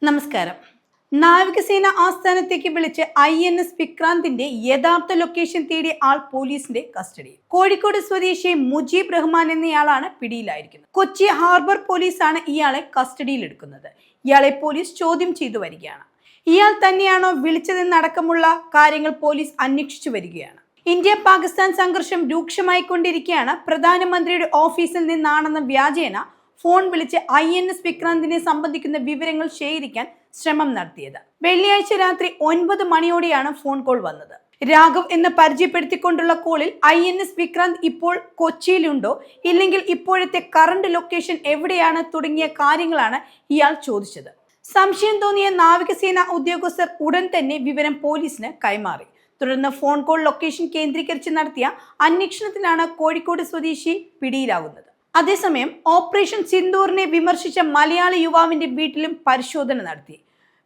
നമസ്കാരം. നാവികസേന ആസ്ഥാനത്തേക്ക് വിളിച്ച് INS വിക്രാന്തിന്റെ യഥാർത്ഥ ലൊക്കേഷൻ തേടിയ ആൾ പോലീസിന്റെ കസ്റ്റഡിയിൽ. കോഴിക്കോട് സ്വദേശി മുജീബ് റഹ്മാൻ എന്നയാളാണ് പിടിയിലായിരിക്കുന്നത്. കൊച്ചി ഹാർബർ പോലീസാണ് ഇയാളെ കസ്റ്റഡിയിലെടുക്കുന്നത്. ഇയാളെ പോലീസ് ചോദ്യം ചെയ്തു വരികയാണ്. ഇയാൾ തന്നെയാണോ വിളിച്ചതെന്നടക്കമുള്ള കാര്യങ്ങൾ പോലീസ് അന്വേഷിച്ചു വരികയാണ്. ഇന്ത്യ പാകിസ്ഥാൻ സംഘർഷം രൂക്ഷമായിക്കൊണ്ടിരിക്കെയാണ് പ്രധാനമന്ത്രിയുടെ ഓഫീസിൽ നിന്നാണെന്ന വ്യാജേന ഫോൺ വിളിച്ച് INS വിക്രാന്തിനെ സംബന്ധിക്കുന്ന വിവരങ്ങൾ ശേഖരിക്കാൻ ശ്രമം നടത്തിയത്. വെള്ളിയാഴ്ച രാത്രി 9 മണിയോടെയാണ് ഫോൺ കോൾ വന്നത്. രാഘവ് എന്ന് പരിചയപ്പെടുത്തിക്കൊണ്ടുള്ള കോളിൽ INS വിക്രാന്ത് ഇപ്പോൾ കൊച്ചിയിലുണ്ടോ, ഇല്ലെങ്കിൽ ഇപ്പോഴത്തെ കറണ്ട് ലൊക്കേഷൻ എവിടെയാണ് തുടങ്ങിയ കാര്യങ്ങളാണ് ഇയാൾ ചോദിച്ചത്. സംശയം തോന്നിയ നാവികസേന ഉദ്യോഗസ്ഥർ ഉടൻ തന്നെ വിവരം പോലീസിന് കൈമാറി. തുടർന്ന് ഫോൺ കോൾ ലൊക്കേഷൻ കേന്ദ്രീകരിച്ച് നടത്തിയ അന്വേഷണത്തിലാണ് കോഴിക്കോട് സ്വദേശി പിടിയിലാകുന്നത്. അതേസമയം ഓപ്പറേഷൻ സിന്ദൂറിനെ വിമർശിച്ച മലയാളി യുവാവിന്റെ വീട്ടിലും പരിശോധന നടത്തി.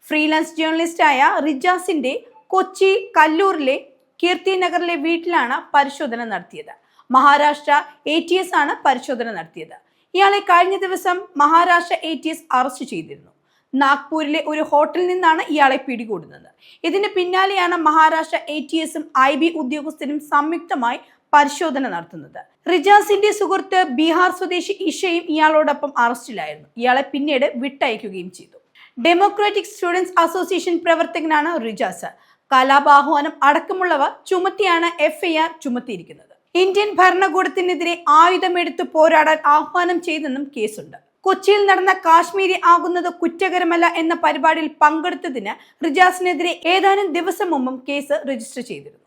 ഫ്രീലാൻസ് ജേർണലിസ്റ്റായ റിജാസിന്റെ കൊച്ചി കല്ലൂരിലെ കീർത്തി നഗറിലെ വീട്ടിലാണ് പരിശോധന നടത്തിയത്. മഹാരാഷ്ട്ര ATS ആണ് പരിശോധന നടത്തിയത്. ഇയാളെ കഴിഞ്ഞ ദിവസം മഹാരാഷ്ട്ര ATS അറസ്റ്റ് ചെയ്തിരുന്നു. നാഗ്പൂരിലെ ഒരു ഹോട്ടലിൽ നിന്നാണ് ഇയാളെ പിടികൂടുന്നത്. ഇതിന് പിന്നാലെയാണ് മഹാരാഷ്ട്ര ATSഉം IB ഉദ്യോഗസ്ഥരും സംയുക്തമായി പരിശോധന നടത്തുന്നത്. റിജാസിന്റെ സുഹൃത്ത് ബീഹാർ സ്വദേശി ഇഷയും ഇയാളോടൊപ്പം അറസ്റ്റിലായിരുന്നു. ഇയാളെ പിന്നീട് വിട്ടയക്കുകയും ചെയ്തു. ഡെമോക്രാറ്റിക് സ്റ്റുഡൻസ് അസോസിയേഷൻ പ്രവർത്തകനാണ് റിജാസ്. കലാപാഹ്വാനം അടക്കമുള്ളവ ചുമത്തിയാണ് FIR ചുമത്തിയിരിക്കുന്നത്. ഇന്ത്യൻ ഭരണകൂടത്തിനെതിരെ ആയുധമെടുത്ത് പോരാടാൻ ആഹ്വാനം ചെയ്തെന്നും കേസുണ്ട്. കൊച്ചിയിൽ നടന്ന കാശ്മീരി ആകുന്നത് കുറ്റകരമല്ല എന്ന പരിപാടിയിൽ പങ്കെടുത്തതിന് റിജാസിനെതിരെ ഏതാനും ദിവസം മുമ്പും കേസ് രജിസ്റ്റർ ചെയ്തിരുന്നു.